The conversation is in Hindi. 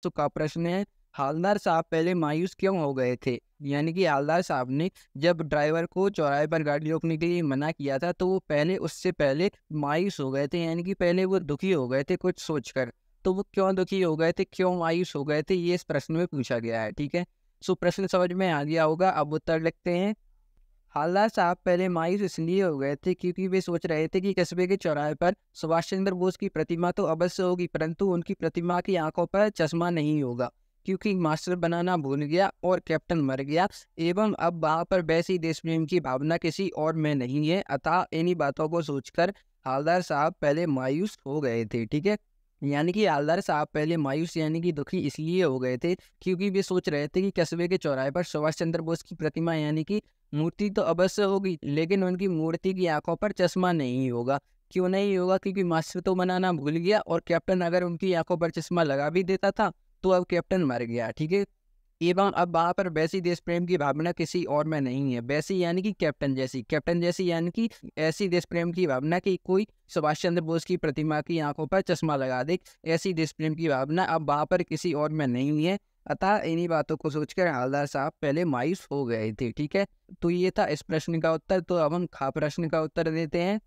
तो का प्रश्न है, हवलदार साहब पहले मायूस क्यों हो गए थे? यानी कि हवलदार साहब ने जब ड्राइवर को चौराहे पर गाड़ी रोकने के लिए मना किया था, तो वो उससे पहले मायूस हो गए थे, यानी कि पहले वो दुखी हो गए थे कुछ सोचकर। तो वो क्यों दुखी हो गए थे, क्यों मायूस हो गए थे, ये इस प्रश्न में पूछा गया है। ठीक है, सो प्रश्न समझ में आ गया होगा। अब उत्तर लिखते हैं। हवलदार साहब पहले मायूस इसलिए हो गए थे क्योंकि वे सोच रहे थे कि कस्बे के चौराहे पर सुभाष चंद्र बोस की प्रतिमा तो अवश्य होगी, परंतु उनकी प्रतिमा की आंखों पर चश्मा नहीं होगा, क्योंकि मास्टर बनाना भूल गया और कैप्टन मर गया, एवं अब वहां पर वैसी देश प्रेम की भावना किसी और में नहीं है। अतः इन्हीं बातों को सोचकर हवलदार साहब पहले मायूस हो गए थे। ठीक है, यानी कि हवलदार साहब पहले मायूस यानी कि दुखी इसलिए हो गए थे क्योंकि वे सोच रहे थे कि कस्बे के चौराहे पर सुभाष चंद्र बोस की प्रतिमा यानी कि मूर्ति तो अवश्य होगी, लेकिन उनकी मूर्ति की आंखों पर चश्मा नहीं होगा। क्यों नहीं होगा? क्योंकि मास्टर तो बनाना भूल गया, और कैप्टन अगर उनकी आंखों पर चश्मा लगा भी देता था तो अब कैप्टन मर गया। ठीक है, एवं अब वहां पर वैसी देश प्रेम की भावना किसी और में नहीं है। वैसी यानी कि कैप्टन जैसी, कैप्टन जैसी यानी कि ऐसी देश प्रेम की भावना कि कोई सुभाष चंद्र बोस की प्रतिमा की आंखों पर चश्मा लगा दे, ऐसी देश प्रेम की भावना अब वहां पर किसी और में नहीं है। अतः इन्हीं बातों को सोचकर हवलदार साहब पहले मायूस हो गए थे। ठीक है, तो ये था इस प्रश्न का उत्तर। तो अब हम खा प्रश्न का उत्तर देते हैं।